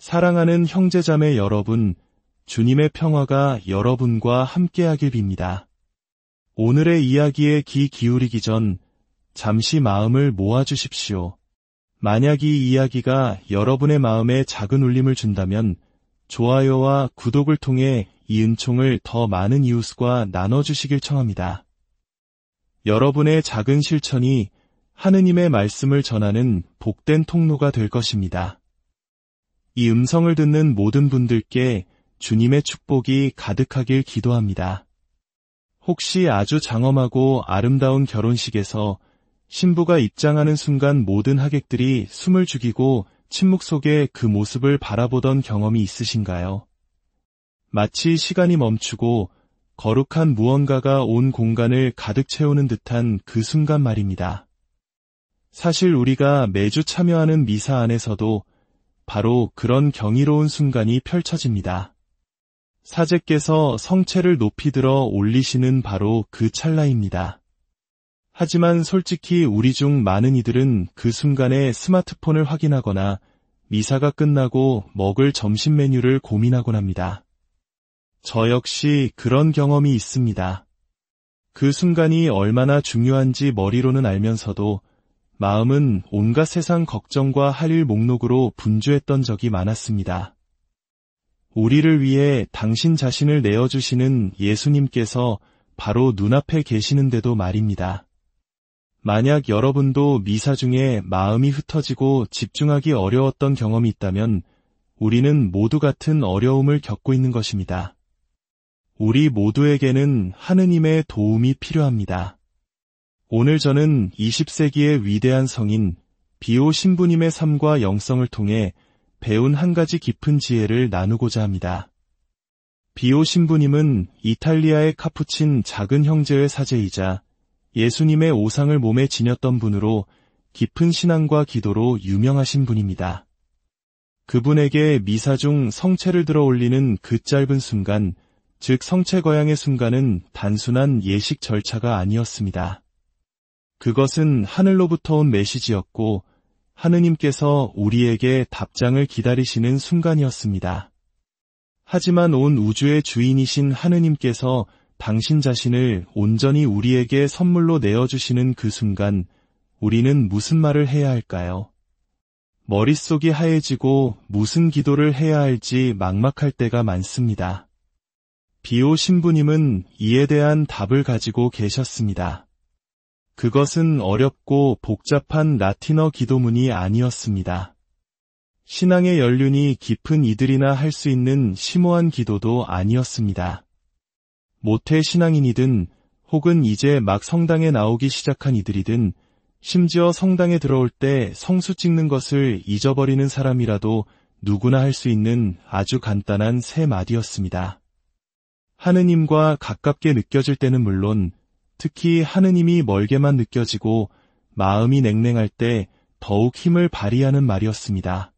사랑하는 형제자매 여러분, 주님의 평화가 여러분과 함께하길 빕니다. 오늘의 이야기에 귀 기울이기 전 잠시 마음을 모아주십시오. 만약 이 이야기가 여러분의 마음에 작은 울림을 준다면 좋아요와 구독을 통해 이 은총을 더 많은 이웃과 나눠주시길 청합니다. 여러분의 작은 실천이 하느님의 말씀을 전하는 복된 통로가 될 것입니다. 이 음성을 듣는 모든 분들께 주님의 축복이 가득하길 기도합니다. 혹시 아주 장엄하고 아름다운 결혼식에서 신부가 입장하는 순간 모든 하객들이 숨을 죽이고 침묵 속에 그 모습을 바라보던 경험이 있으신가요? 마치 시간이 멈추고 거룩한 무언가가 온 공간을 가득 채우는 듯한 그 순간 말입니다. 사실 우리가 매주 참여하는 미사 안에서도 바로 그런 경이로운 순간이 펼쳐집니다. 사제께서 성체를 높이 들어 올리시는 바로 그 찰나입니다. 하지만 솔직히 우리 중 많은 이들은 그 순간에 스마트폰을 확인하거나 미사가 끝나고 먹을 점심 메뉴를 고민하곤 합니다. 저 역시 그런 경험이 있습니다. 그 순간이 얼마나 중요한지 머리로는 알면서도 마음은 온갖 세상 걱정과 할 일 목록으로 분주했던 적이 많았습니다. 우리를 위해 당신 자신을 내어주시는 예수님께서 바로 눈앞에 계시는데도 말입니다. 만약 여러분도 미사 중에 마음이 흩어지고 집중하기 어려웠던 경험이 있다면 우리는 모두 같은 어려움을 겪고 있는 것입니다. 우리 모두에게는 하느님의 도움이 필요합니다. 오늘 저는 20세기의 위대한 성인 비오 신부님의 삶과 영성을 통해 배운 한 가지 깊은 지혜를 나누고자 합니다. 비오 신부님은 이탈리아의 카푸친 작은 형제의 사제이자 예수님의 오상을 몸에 지녔던 분으로 깊은 신앙과 기도로 유명하신 분입니다. 그분에게 미사 중 성체를 들어 올리는 그 짧은 순간, 즉 성체 거양의 순간은 단순한 예식 절차가 아니었습니다. 그것은 하늘로부터 온 메시지였고 하느님께서 우리에게 답장을 기다리시는 순간이었습니다. 하지만 온 우주의 주인이신 하느님께서 당신 자신을 온전히 우리에게 선물로 내어주시는 그 순간 우리는 무슨 말을 해야 할까요? 머릿속이 하얘지고 무슨 기도를 해야 할지 막막할 때가 많습니다. 비오 신부님은 이에 대한 답을 가지고 계셨습니다. 그것은 어렵고 복잡한 라틴어 기도문이 아니었습니다. 신앙의 연륜이 깊은 이들이나 할 수 있는 심오한 기도도 아니었습니다. 모태 신앙인이든 혹은 이제 막 성당에 나오기 시작한 이들이든 심지어 성당에 들어올 때 성수 찍는 것을 잊어버리는 사람이라도 누구나 할 수 있는 아주 간단한 세 마디였습니다. 하느님과 가깝게 느껴질 때는 물론 특히 하느님이 멀게만 느껴지고 마음이 냉랭할 때 더욱 힘을 발휘하는 말이었습니다.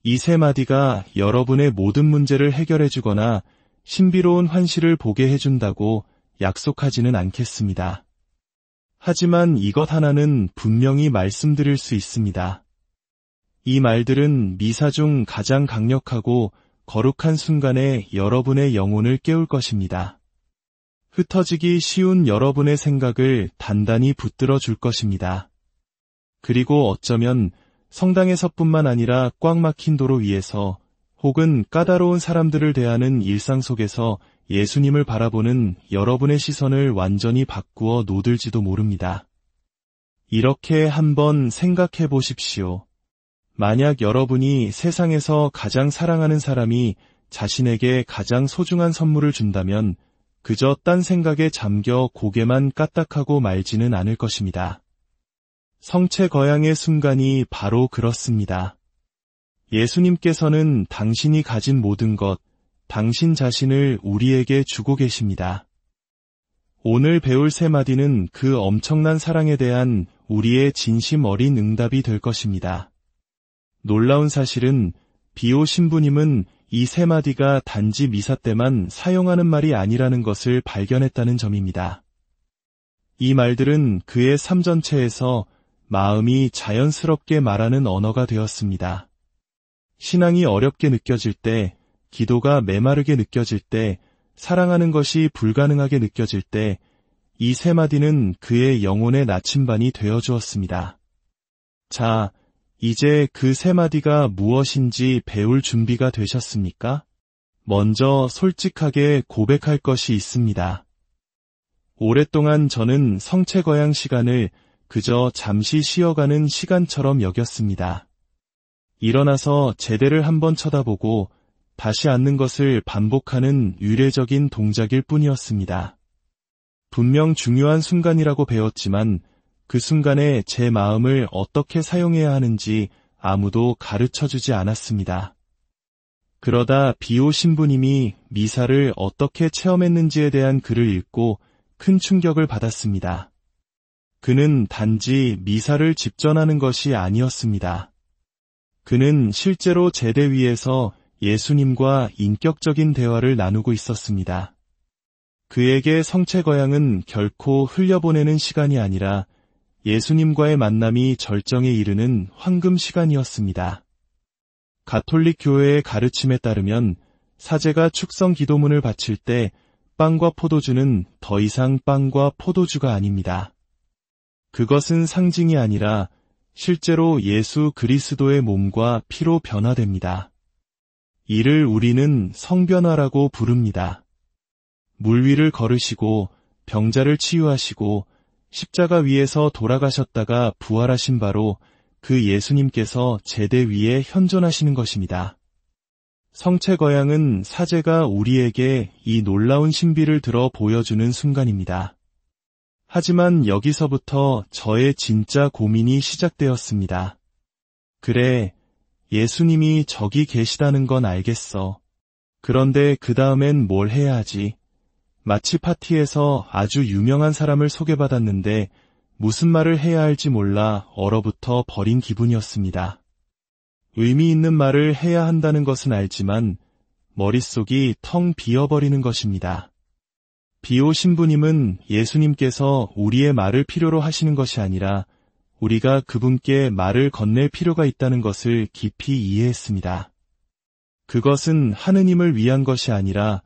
이 세 마디가 여러분의 모든 문제를 해결해주거나 신비로운 환시를 보게 해준다고 약속하지는 않겠습니다. 하지만 이것 하나는 분명히 말씀드릴 수 있습니다. 이 말들은 미사 중 가장 강력하고 거룩한 순간에 여러분의 영혼을 깨울 것입니다. 흩어지기 쉬운 여러분의 생각을 단단히 붙들어 줄 것입니다. 그리고 어쩌면 성당에서뿐만 아니라 꽉 막힌 도로 위에서 혹은 까다로운 사람들을 대하는 일상 속에서 예수님을 바라보는 여러분의 시선을 완전히 바꾸어 놓을지도 모릅니다. 이렇게 한번 생각해 보십시오. 만약 여러분이 세상에서 가장 사랑하는 사람이 자신에게 가장 소중한 선물을 준다면 그저 딴 생각에 잠겨 고개만 까딱하고 말지는 않을 것입니다. 성체 거양의 순간이 바로 그렇습니다. 예수님께서는 당신이 가진 모든 것, 당신 자신을 우리에게 주고 계십니다. 오늘 배울 세 마디는 그 엄청난 사랑에 대한 우리의 진심 어린 응답이 될 것입니다. 놀라운 사실은 비오 신부님은 이 세 마디가 단지 미사 때만 사용하는 말이 아니라는 것을 발견했다는 점입니다. 이 말들은 그의 삶 전체에서 마음이 자연스럽게 말하는 언어가 되었습니다. 신앙이 어렵게 느껴질 때, 기도가 메마르게 느껴질 때, 사랑하는 것이 불가능하게 느껴질 때, 이 세 마디는 그의 영혼의 나침반이 되어 주었습니다. 자, 이제 그 세 마디가 무엇인지 배울 준비가 되셨습니까? 먼저 솔직하게 고백할 것이 있습니다. 오랫동안 저는 성체거양 시간을 그저 잠시 쉬어가는 시간처럼 여겼습니다. 일어나서 제대를 한번 쳐다보고 다시 앉는 것을 반복하는 의례적인 동작일 뿐이었습니다. 분명 중요한 순간이라고 배웠지만 그 순간에 제 마음을 어떻게 사용해야 하는지 아무도 가르쳐주지 않았습니다. 그러다 비오 신부님이 미사를 어떻게 체험했는지에 대한 글을 읽고 큰 충격을 받았습니다. 그는 단지 미사를 집전하는 것이 아니었습니다. 그는 실제로 제대 위에서 예수님과 인격적인 대화를 나누고 있었습니다. 그에게 성체거양은 결코 흘려보내는 시간이 아니라 예수님과의 만남이 절정에 이르는 황금 시간이었습니다. 가톨릭 교회의 가르침에 따르면 사제가 축성 기도문을 바칠 때 빵과 포도주는 더 이상 빵과 포도주가 아닙니다. 그것은 상징이 아니라 실제로 예수 그리스도의 몸과 피로 변화됩니다. 이를 우리는 성변화라고 부릅니다. 물 위를 걸으시고 병자를 치유하시고 십자가 위에서 돌아가셨다가 부활하신 바로 그 예수님께서 제대 위에 현존하시는 것입니다. 성체거양은 사제가 우리에게 이 놀라운 신비를 들어 보여주는 순간입니다. 하지만 여기서부터 저의 진짜 고민이 시작되었습니다. 그래, 예수님이 저기 계시다는 건 알겠어. 그런데 그 다음엔 뭘 해야 하지? 마치 파티에서 아주 유명한 사람을 소개받았는데 무슨 말을 해야 할지 몰라 얼어붙어 버린 기분이었습니다. 의미 있는 말을 해야 한다는 것은 알지만 머릿속이 텅 비어버리는 것입니다. 비오 신부님은 예수님께서 우리의 말을 필요로 하시는 것이 아니라 우리가 그분께 말을 건넬 필요가 있다는 것을 깊이 이해했습니다. 그것은 하느님을 위한 것이 아니라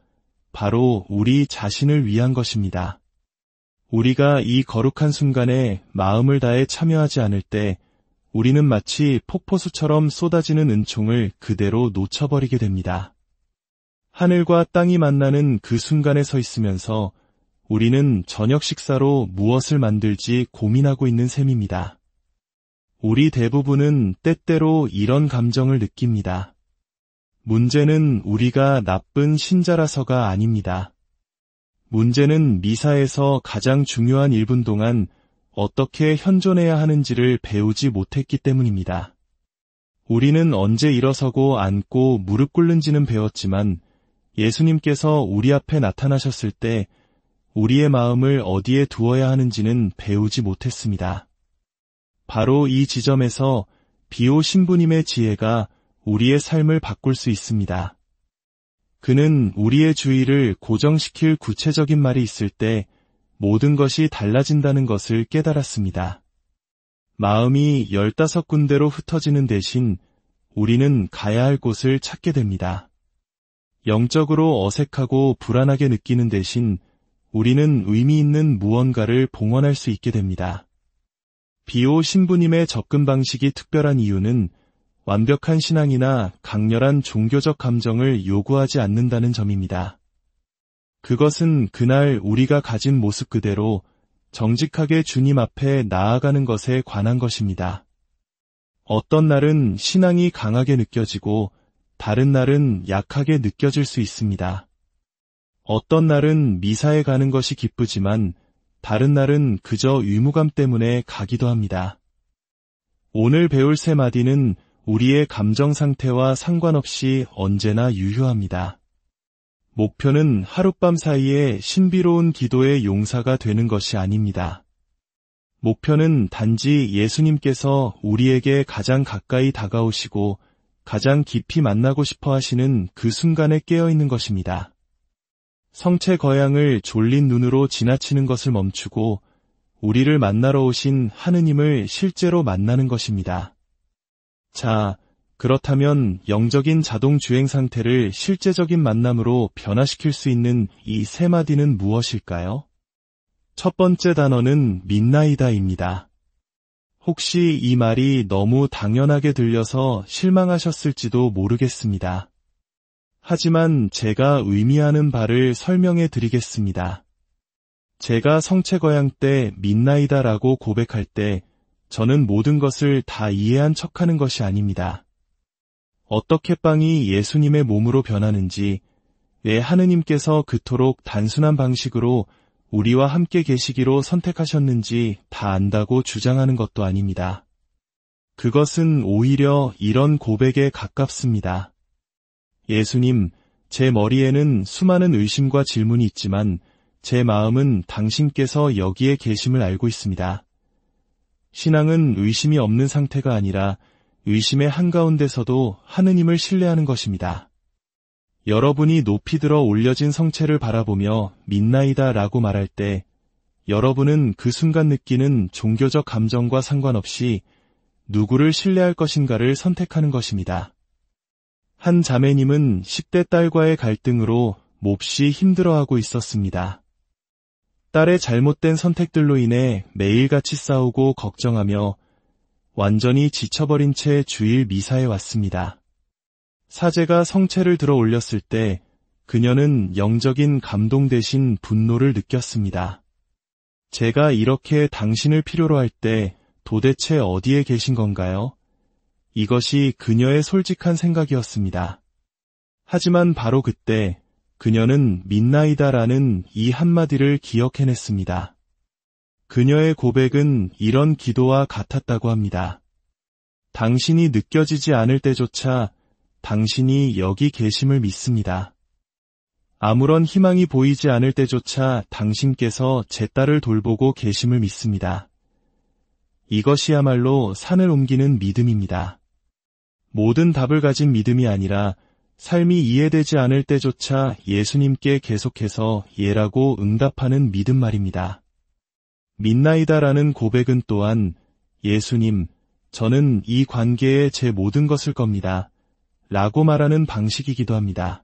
바로 우리 자신을 위한 것입니다. 우리가 이 거룩한 순간에 마음을 다해 참여하지 않을 때 우리는 마치 폭포수처럼 쏟아지는 은총을 그대로 놓쳐버리게 됩니다. 하늘과 땅이 만나는 그 순간에 서 있으면서 우리는 저녁 식사로 무엇을 만들지 고민하고 있는 셈입니다. 우리 대부분은 때때로 이런 감정을 느낍니다. 문제는 우리가 나쁜 신자라서가 아닙니다. 문제는 미사에서 가장 중요한 1분 동안 어떻게 현존해야 하는지를 배우지 못했기 때문입니다. 우리는 언제 일어서고 앉고 무릎 꿇는지는 배웠지만 예수님께서 우리 앞에 나타나셨을 때 우리의 마음을 어디에 두어야 하는지는 배우지 못했습니다. 바로 이 지점에서 비오 신부님의 지혜가 우리의 삶을 바꿀 수 있습니다. 그는 우리의 주의를 고정시킬 구체적인 말이 있을 때 모든 것이 달라진다는 것을 깨달았습니다. 마음이 15군데로 흩어지는 대신 우리는 가야 할 곳을 찾게 됩니다. 영적으로 어색하고 불안하게 느끼는 대신 우리는 의미 있는 무언가를 봉헌할 수 있게 됩니다. 비오 신부님의 접근 방식이 특별한 이유는 완벽한 신앙이나 강렬한 종교적 감정을 요구하지 않는다는 점입니다. 그것은 그날 우리가 가진 모습 그대로 정직하게 주님 앞에 나아가는 것에 관한 것입니다. 어떤 날은 신앙이 강하게 느껴지고 다른 날은 약하게 느껴질 수 있습니다. 어떤 날은 미사에 가는 것이 기쁘지만 다른 날은 그저 의무감 때문에 가기도 합니다. 오늘 배울 세 마디는 우리의 감정 상태와 상관없이 언제나 유효합니다. 목표는 하룻밤 사이에 신비로운 기도의 용사가 되는 것이 아닙니다. 목표는 단지 예수님께서 우리에게 가장 가까이 다가오시고 가장 깊이 만나고 싶어 하시는 그 순간에 깨어있는 것입니다. 성체거양을 졸린 눈으로 지나치는 것을 멈추고 우리를 만나러 오신 하느님을 실제로 만나는 것입니다. 자, 그렇다면 영적인 자동 주행 상태를 실제적인 만남으로 변화시킬 수 있는 이 세 마디는 무엇일까요? 첫 번째 단어는 믿나이다입니다. 혹시 이 말이 너무 당연하게 들려서 실망하셨을지도 모르겠습니다. 하지만 제가 의미하는 바를 설명해 드리겠습니다. 제가 성체거양 때 믿나이다라고 고백할 때 저는 모든 것을 다 이해한 척하는 것이 아닙니다. 어떻게 빵이 예수님의 몸으로 변하는지, 왜 하느님께서 그토록 단순한 방식으로 우리와 함께 계시기로 선택하셨는지 다 안다고 주장하는 것도 아닙니다. 그것은 오히려 이런 고백에 가깝습니다. 예수님, 제 머리에는 수많은 의심과 질문이 있지만 제 마음은 당신께서 여기에 계심을 알고 있습니다. 신앙은 의심이 없는 상태가 아니라 의심의 한가운데서도 하느님을 신뢰하는 것입니다. 여러분이 높이 들어 올려진 성체를 바라보며 믿나이다 라고 말할 때 여러분은 그 순간 느끼는 종교적 감정과 상관없이 누구를 신뢰할 것인가를 선택하는 것입니다. 한 자매님은 10대 딸과의 갈등으로 몹시 힘들어하고 있었습니다. 딸의 잘못된 선택들로 인해 매일같이 싸우고 걱정하며 완전히 지쳐버린 채 주일 미사에 왔습니다. 사제가 성체를 들어 올렸을 때 그녀는 영적인 감동 대신 분노를 느꼈습니다. 제가 이렇게 당신을 필요로 할 때 도대체 어디에 계신 건가요? 이것이 그녀의 솔직한 생각이었습니다. 하지만 바로 그때 그녀는 믿나이다라는 이 한마디를 기억해냈습니다. 그녀의 고백은 이런 기도와 같았다고 합니다. 당신이 느껴지지 않을 때조차 당신이 여기 계심을 믿습니다. 아무런 희망이 보이지 않을 때조차 당신께서 제 딸을 돌보고 계심을 믿습니다. 이것이야말로 산을 옮기는 믿음입니다. 모든 답을 가진 믿음이 아니라 삶이 이해되지 않을 때조차 예수님께 계속해서 예라고 응답하는 믿음 말입니다. 믿나이다라는 고백은 또한 예수님, 저는 이 관계에 제 모든 것을 겁니다. 라고 말하는 방식이기도 합니다.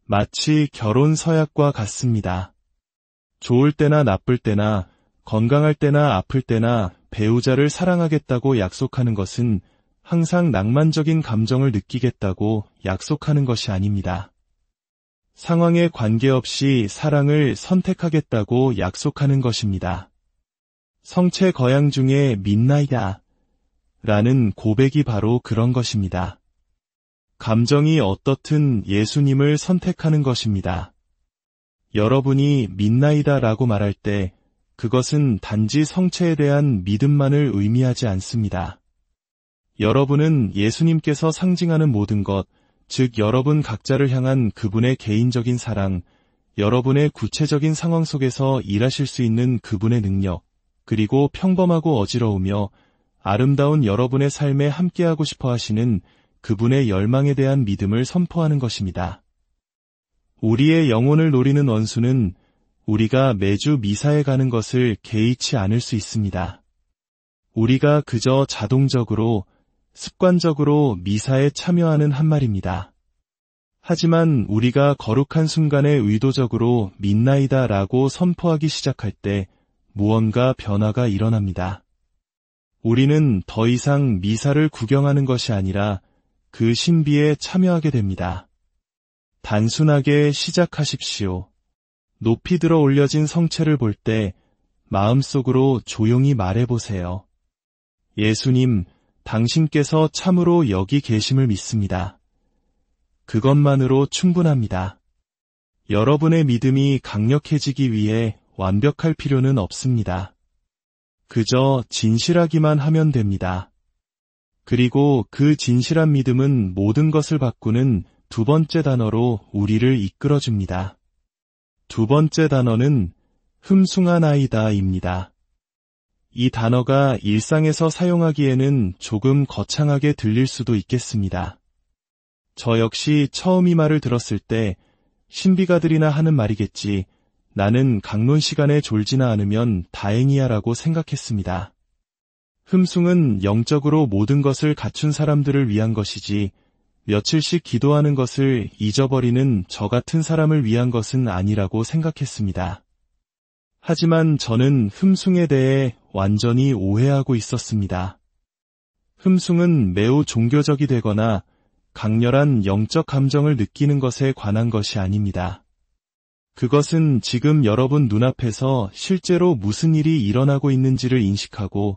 마치 결혼 서약과 같습니다. 좋을 때나 나쁠 때나 건강할 때나 아플 때나 배우자를 사랑하겠다고 약속하는 것은 항상 낭만적인 감정을 느끼겠다고 약속하는 것이 아닙니다. 상황에 관계없이 사랑을 선택하겠다고 약속하는 것입니다. 성체 거양 중에 믿나이다 라는 고백이 바로 그런 것입니다. 감정이 어떻든 예수님을 선택하는 것입니다. 여러분이 믿나이다 라고 말할 때 그것은 단지 성체에 대한 믿음만을 의미하지 않습니다. 여러분은 예수님께서 상징하는 모든 것, 즉 여러분 각자를 향한 그분의 개인적인 사랑, 여러분의 구체적인 상황 속에서 일하실 수 있는 그분의 능력, 그리고 평범하고 어지러우며 아름다운 여러분의 삶에 함께하고 싶어 하시는 그분의 열망에 대한 믿음을 선포하는 것입니다. 우리의 영혼을 노리는 원수는 우리가 매주 미사에 가는 것을 개의치 않을 수 있습니다. 우리가 그저 자동적으로, 습관적으로 미사에 참여하는 한 말입니다. 하지만 우리가 거룩한 순간에 의도적으로 믿나이다 라고 선포하기 시작할 때 무언가 변화가 일어납니다. 우리는 더 이상 미사를 구경하는 것이 아니라 그 신비에 참여하게 됩니다. 단순하게 시작하십시오. 높이 들어 올려진 성체를 볼 때 마음속으로 조용히 말해보세요. 예수님, 당신께서 참으로 여기 계심을 믿습니다. 그것만으로 충분합니다. 여러분의 믿음이 강력해지기 위해 완벽할 필요는 없습니다. 그저 진실하기만 하면 됩니다. 그리고 그 진실한 믿음은 모든 것을 바꾸는 두 번째 단어로 우리를 이끌어줍니다. 두 번째 단어는 흠숭하나이다입니다. 이 단어가 일상에서 사용하기에는 조금 거창하게 들릴 수도 있겠습니다. 저 역시 처음 이 말을 들었을 때 신비가들이나 하는 말이겠지, 나는 강론 시간에 졸지나 않으면 다행이야 라고 생각했습니다. 흠숭은 영적으로 모든 것을 갖춘 사람들을 위한 것이지 며칠씩 기도하는 것을 잊어버리는 저 같은 사람을 위한 것은 아니라고 생각했습니다. 하지만 저는 흠숭에 대해 완전히 오해하고 있었습니다. 흠숭은 매우 종교적이 되거나 강렬한 영적 감정을 느끼는 것에 관한 것이 아닙니다. 그것은 지금 여러분 눈앞에서 실제로 무슨 일이 일어나고 있는지를 인식하고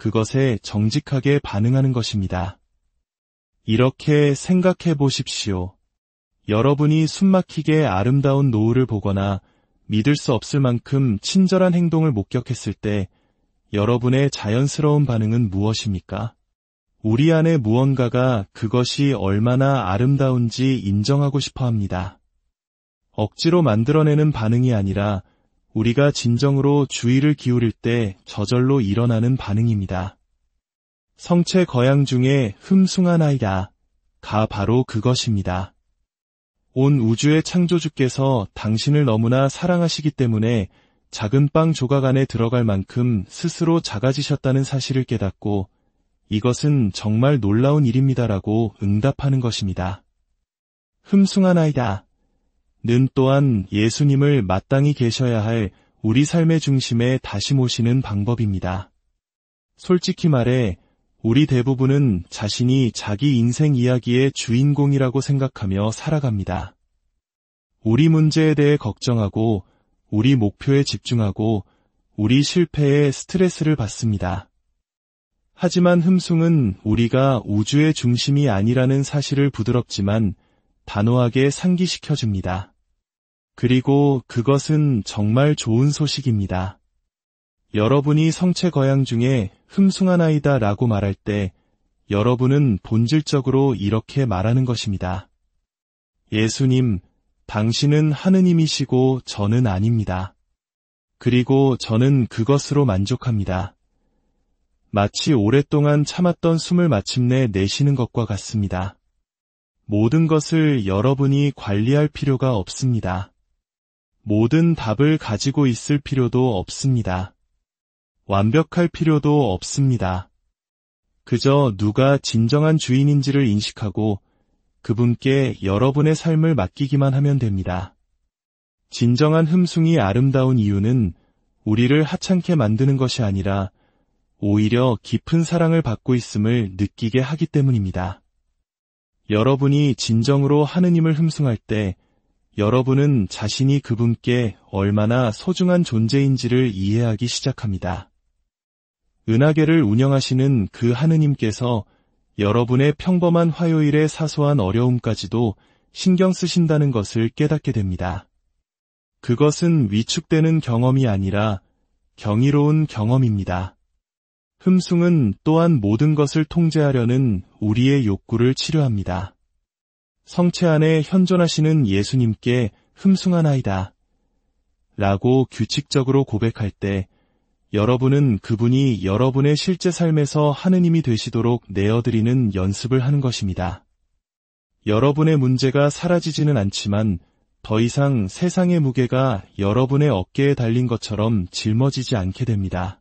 그것에 정직하게 반응하는 것입니다. 이렇게 생각해 보십시오. 여러분이 숨막히게 아름다운 노을을 보거나 믿을 수 없을 만큼 친절한 행동을 목격했을 때 여러분의 자연스러운 반응은 무엇입니까? 우리 안에 무언가가 그것이 얼마나 아름다운지 인정하고 싶어 합니다. 억지로 만들어내는 반응이 아니라 우리가 진정으로 주의를 기울일 때 저절로 일어나는 반응입니다. 성체 거양 중에 흠숭한 아이가 바로 그것입니다. 온 우주의 창조주께서 당신을 너무나 사랑하시기 때문에 작은 빵 조각 안에 들어갈 만큼 스스로 작아지셨다는 사실을 깨닫고 이것은 정말 놀라운 일입니다라고 응답하는 것입니다. 흠숭한 아이다. 는 또한 예수님을 마땅히 계셔야 할 우리 삶의 중심에 다시 모시는 방법입니다. 솔직히 말해 우리 대부분은 자신이 자기 인생 이야기의 주인공이라고 생각하며 살아갑니다. 우리 문제에 대해 걱정하고 우리 목표에 집중하고 우리 실패에 스트레스를 받습니다. 하지만 흠숭은 우리가 우주의 중심이 아니라는 사실을 부드럽지만 단호하게 상기시켜줍니다. 그리고 그것은 정말 좋은 소식입니다. 여러분이 성체 거양 중에 흠숭한 아이다 라고 말할 때 여러분은 본질적으로 이렇게 말하는 것입니다. 예수님, 당신은 하느님이시고 저는 아닙니다. 그리고 저는 그것으로 만족합니다. 마치 오랫동안 참았던 숨을 마침내 내쉬는 것과 같습니다. 모든 것을 여러분이 관리할 필요가 없습니다. 모든 답을 가지고 있을 필요도 없습니다. 완벽할 필요도 없습니다. 그저 누가 진정한 주인인지를 인식하고 그분께 여러분의 삶을 맡기기만 하면 됩니다. 진정한 흠숭이 아름다운 이유는 우리를 하찮게 만드는 것이 아니라 오히려 깊은 사랑을 받고 있음을 느끼게 하기 때문입니다. 여러분이 진정으로 하느님을 흠숭할 때 여러분은 자신이 그분께 얼마나 소중한 존재인지를 이해하기 시작합니다. 은하계를 운영하시는 그 하느님께서 여러분의 평범한 화요일의 사소한 어려움까지도 신경 쓰신다는 것을 깨닫게 됩니다. 그것은 위축되는 경험이 아니라 경이로운 경험입니다. 흠숭은 또한 모든 것을 통제하려는 우리의 욕구를 치료합니다. 성체 안에 현존하시는 예수님께 흠숭한 아이다 라고 규칙적으로 고백할 때 여러분은 그분이 여러분의 실제 삶에서 하느님이 되시도록 내어드리는 연습을 하는 것입니다. 여러분의 문제가 사라지지는 않지만 더 이상 세상의 무게가 여러분의 어깨에 달린 것처럼 짊어지지 않게 됩니다.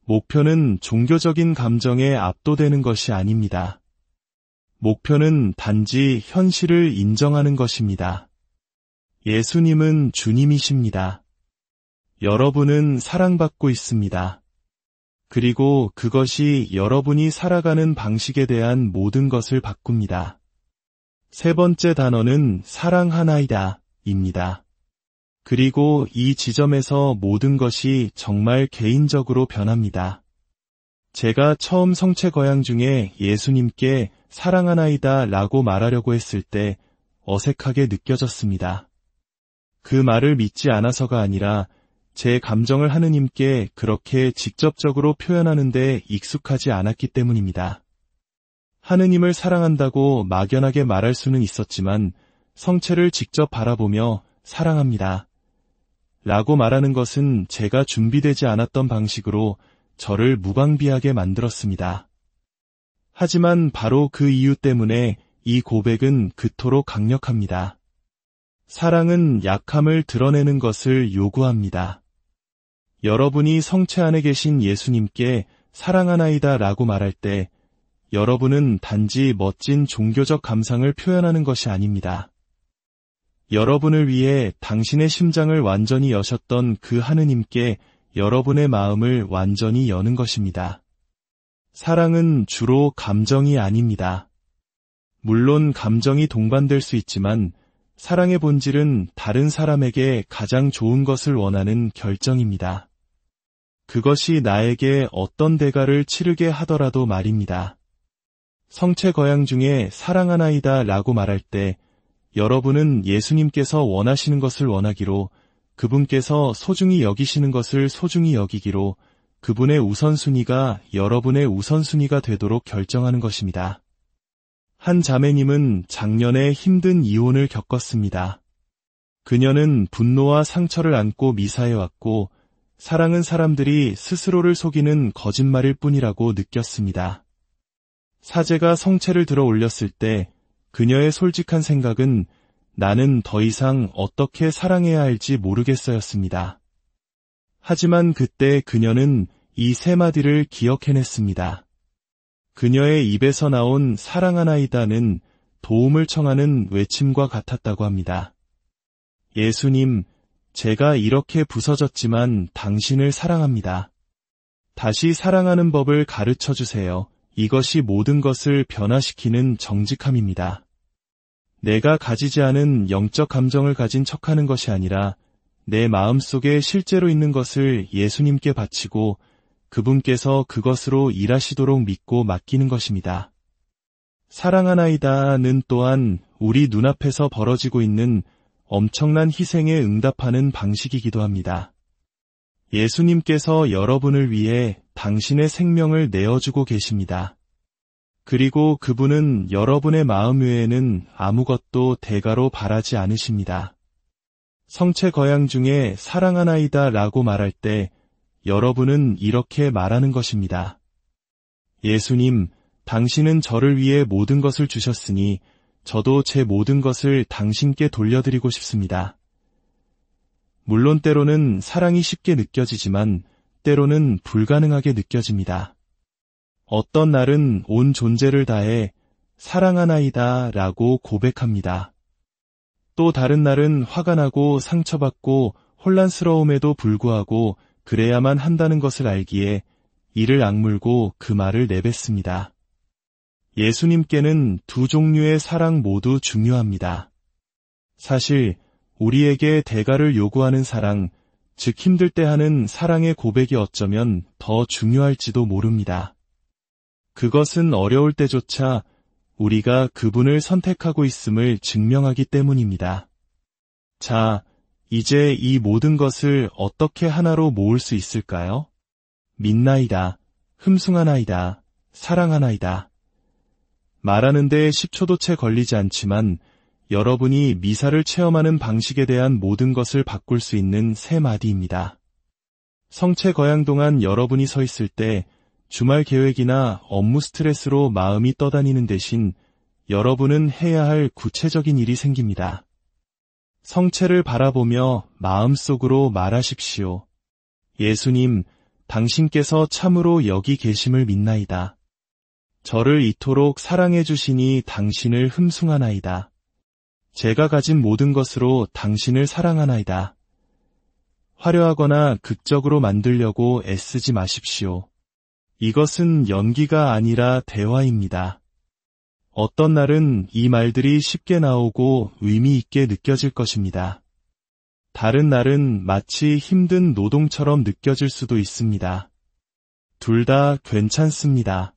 목표는 종교적인 감정에 압도되는 것이 아닙니다. 목표는 단지 현실을 인정하는 것입니다. 예수님은 주님이십니다. 여러분은 사랑받고 있습니다. 그리고 그것이 여러분이 살아가는 방식에 대한 모든 것을 바꿉니다. 세 번째 단어는 사랑하나이다 입니다. 그리고 이 지점에서 모든 것이 정말 개인적으로 변합니다. 제가 처음 성체 거양 중에 예수님께 사랑하나이다 라고 말하려고 했을 때 어색하게 느껴졌습니다. 그 말을 믿지 않아서가 아니라 제 감정을 하느님께 그렇게 직접적으로 표현하는데 익숙하지 않았기 때문입니다. 하느님을 사랑한다고 막연하게 말할 수는 있었지만 성체를 직접 바라보며 사랑합니다 라고 말하는 것은 제가 준비되지 않았던 방식으로 저를 무방비하게 만들었습니다. 하지만 바로 그 이유 때문에 이 고백은 그토록 강력합니다. 사랑은 약함을 드러내는 것을 요구합니다. 여러분이 성체 안에 계신 예수님께 사랑하나이다 라고 말할 때 여러분은 단지 멋진 종교적 감상을 표현하는 것이 아닙니다. 여러분을 위해 당신의 심장을 완전히 여셨던 그 하느님께 여러분의 마음을 완전히 여는 것입니다. 사랑은 주로 감정이 아닙니다. 물론 감정이 동반될 수 있지만 사랑의 본질은 다른 사람에게 가장 좋은 것을 원하는 결정입니다. 그것이 나에게 어떤 대가를 치르게 하더라도 말입니다. 성체 거양 중에 사랑하나이다 라고 말할 때 여러분은 예수님께서 원하시는 것을 원하기로, 그분께서 소중히 여기시는 것을 소중히 여기기로, 그분의 우선순위가 여러분의 우선순위가 되도록 결정하는 것입니다. 한 자매님은 작년에 힘든 이혼을 겪었습니다. 그녀는 분노와 상처를 안고 미사에 왔고, 사랑은 사람들이 스스로를 속이는 거짓말일 뿐이라고 느꼈습니다. 사제가 성체를 들어 올렸을 때 그녀의 솔직한 생각은 나는 더 이상 어떻게 사랑해야 할지 모르겠어였습니다. 하지만 그때 그녀는 이 세 마디를 기억해냈습니다. 그녀의 입에서 나온 사랑하나이다는 도움을 청하는 외침과 같았다고 합니다. 예수님, 제가 이렇게 부서졌지만 당신을 사랑합니다. 다시 사랑하는 법을 가르쳐 주세요. 이것이 모든 것을 변화시키는 정직함입니다. 내가 가지지 않은 영적 감정을 가진 척하는 것이 아니라 내 마음속에 실제로 있는 것을 예수님께 바치고 그분께서 그것으로 일하시도록 믿고 맡기는 것입니다. 사랑하나이다는 또한 우리 눈앞에서 벌어지고 있는 엄청난 희생에 응답하는 방식이기도 합니다. 예수님께서 여러분을 위해 당신의 생명을 내어주고 계십니다. 그리고 그분은 여러분의 마음 외에는 아무것도 대가로 바라지 않으십니다. 성체 거양 중에 사랑하나이다 라고 말할 때 여러분은 이렇게 말하는 것입니다. 예수님, 당신은 저를 위해 모든 것을 주셨으니 저도 제 모든 것을 당신께 돌려드리고 싶습니다. 물론 때로는 사랑이 쉽게 느껴지지만 때로는 불가능하게 느껴집니다. 어떤 날은 온 존재를 다해 사랑하나이다 라고 고백합니다. 또 다른 날은 화가 나고 상처받고 혼란스러움에도 불구하고 그래야만 한다는 것을 알기에 이를 악물고 그 말을 내뱉습니다. 예수님께는 두 종류의 사랑 모두 중요합니다. 사실 우리에게 대가를 요구하는 사랑, 즉 힘들 때 하는 사랑의 고백이 어쩌면 더 중요할지도 모릅니다. 그것은 어려울 때조차 우리가 그분을 선택하고 있음을 증명하기 때문입니다. 자, 이제 이 모든 것을 어떻게 하나로 모을 수 있을까요? 믿나이다, 흠숭하나이다, 사랑하나이다. 말하는데 10초도 채 걸리지 않지만 여러분이 미사를 체험하는 방식에 대한 모든 것을 바꿀 수 있는 세 마디입니다. 성체 거양 동안 여러분이 서 있을 때 주말 계획이나 업무 스트레스로 마음이 떠다니는 대신 여러분은 해야 할 구체적인 일이 생깁니다. 성체를 바라보며 마음속으로 말하십시오. 예수님, 당신께서 참으로 여기 계심을 믿나이다. 저를 이토록 사랑해 주시니 당신을 흠숭하나이다. 제가 가진 모든 것으로 당신을 사랑하나이다. 화려하거나 극적으로 만들려고 애쓰지 마십시오. 이것은 연기가 아니라 대화입니다. 어떤 날은 이 말들이 쉽게 나오고 의미 있게 느껴질 것입니다. 다른 날은 마치 힘든 노동처럼 느껴질 수도 있습니다. 둘 다 괜찮습니다.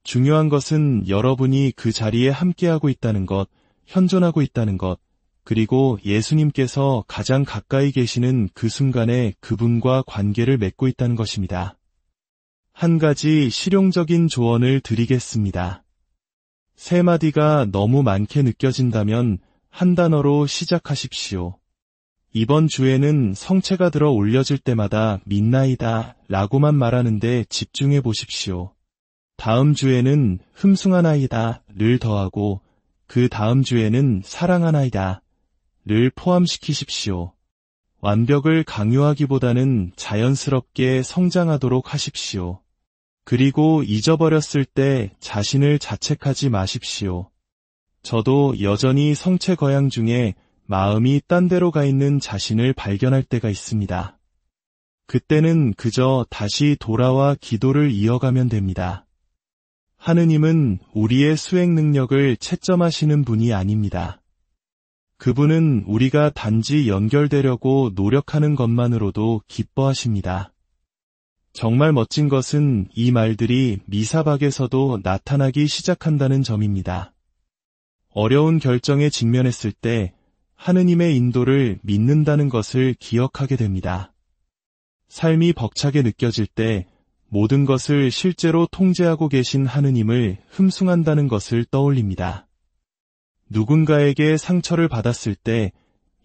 중요한 것은 여러분이 그 자리에 함께하고 있다는 것, 현존하고 있다는 것, 그리고 예수님께서 가장 가까이 계시는 그 순간에 그분과 관계를 맺고 있다는 것입니다. 한 가지 실용적인 조언을 드리겠습니다. 세 마디가 너무 많게 느껴진다면 한 단어로 시작하십시오. 이번 주에는 성체가 들어 올려질 때마다 믿나이다 라고만 말하는데 집중해 보십시오. 다음 주에는 흠숭하나이다를 더하고 그 다음 주에는 사랑하나이다를 포함시키십시오. 완벽을 강요하기보다는 자연스럽게 성장하도록 하십시오. 그리고 잊어버렸을 때 자신을 자책하지 마십시오. 저도 여전히 성체 거양 중에 마음이 딴 데로 가 있는 자신을 발견할 때가 있습니다. 그때는 그저 다시 돌아와 기도를 이어가면 됩니다. 하느님은 우리의 수행 능력을 채점하시는 분이 아닙니다. 그분은 우리가 단지 연결되려고 노력하는 것만으로도 기뻐하십니다. 정말 멋진 것은 이 말들이 미사박에서도 나타나기 시작한다는 점입니다. 어려운 결정에 직면했을 때 하느님의 인도를 믿는다는 것을 기억하게 됩니다. 삶이 벅차게 느껴질 때 모든 것을 실제로 통제하고 계신 하느님을 흠숭한다는 것을 떠올립니다. 누군가에게 상처를 받았을 때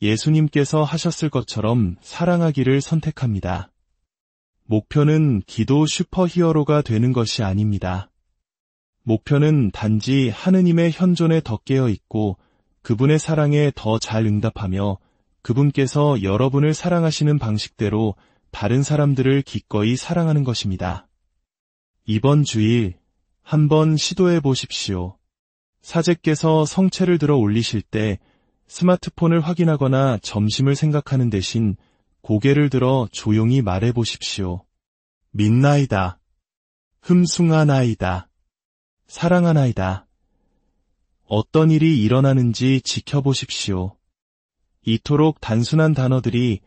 예수님께서 하셨을 것처럼 사랑하기를 선택합니다. 목표는 기도 슈퍼히어로가 되는 것이 아닙니다. 목표는 단지 하느님의 현존에 더 깨어 있고 그분의 사랑에 더 잘 응답하며 그분께서 여러분을 사랑하시는 방식대로 다른 사람들을 기꺼이 사랑하는 것입니다. 이번 주일 한번 시도해 보십시오. 사제께서 성체를 들어 올리실 때 스마트폰을 확인하거나 점심을 생각하는 대신 고개를 들어 조용히 말해 보십시오. 믿나이다. 흠숭하나이다. 사랑하나이다. 어떤 일이 일어나는지 지켜보십시오. 이토록 단순한 단어들이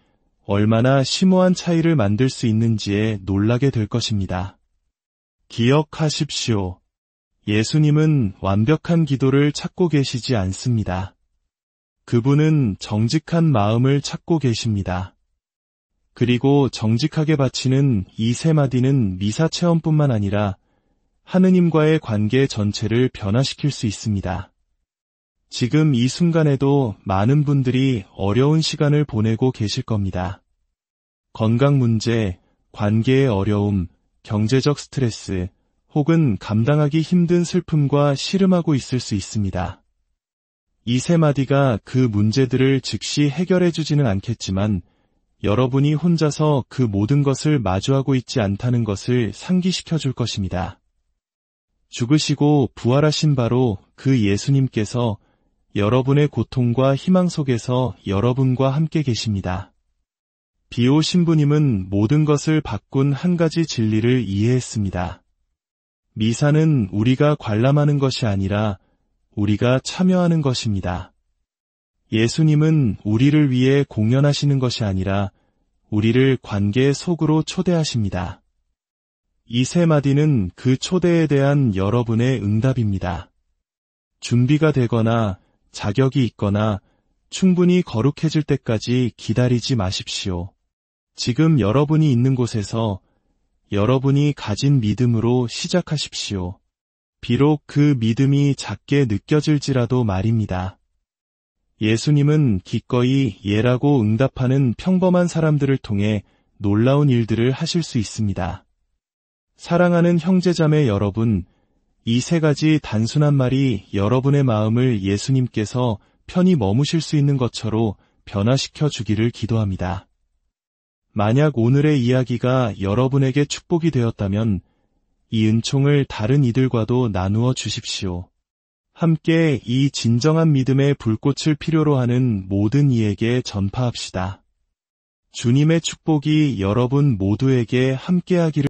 얼마나 심오한 차이를 만들 수 있는지에 놀라게 될 것입니다. 기억하십시오. 예수님은 완벽한 기도를 찾고 계시지 않습니다. 그분은 정직한 마음을 찾고 계십니다. 그리고 정직하게 바치는 이 세 마디는 미사 체험뿐만 아니라 하느님과의 관계 전체를 변화시킬 수 있습니다. 지금 이 순간에도 많은 분들이 어려운 시간을 보내고 계실 겁니다. 건강 문제, 관계의 어려움, 경제적 스트레스, 혹은 감당하기 힘든 슬픔과 씨름하고 있을 수 있습니다. 이 세 마디가 그 문제들을 즉시 해결해 주지는 않겠지만 여러분이 혼자서 그 모든 것을 마주하고 있지 않다는 것을 상기시켜 줄 것입니다. 죽으시고 부활하신 바로 그 예수님께서 여러분의 고통과 희망 속에서 여러분과 함께 계십니다. 비오 신부님은 모든 것을 바꾼 한 가지 진리를 이해했습니다. 미사는 우리가 관람하는 것이 아니라 우리가 참여하는 것입니다. 예수님은 우리를 위해 공연하시는 것이 아니라 우리를 관계 속으로 초대하십니다. 이 세 마디는 그 초대에 대한 여러분의 응답입니다. 준비가 되거나 자격이 있거나 충분히 거룩해질 때까지 기다리지 마십시오. 지금 여러분이 있는 곳에서 여러분이 가진 믿음으로 시작하십시오. 비록 그 믿음이 작게 느껴질지라도 말입니다. 예수님은 기꺼이 예라고 응답하는 평범한 사람들을 통해 놀라운 일들을 하실 수 있습니다. 사랑하는 형제자매 여러분, 이 세 가지 단순한 말이 여러분의 마음을 예수님께서 편히 머무실 수 있는 것처럼 변화시켜 주기를 기도합니다. 만약 오늘의 이야기가 여러분에게 축복이 되었다면 이 은총을 다른 이들과도 나누어 주십시오. 함께 이 진정한 믿음의 불꽃을 필요로 하는 모든 이에게 전파합시다. 주님의 축복이 여러분 모두에게 함께하기를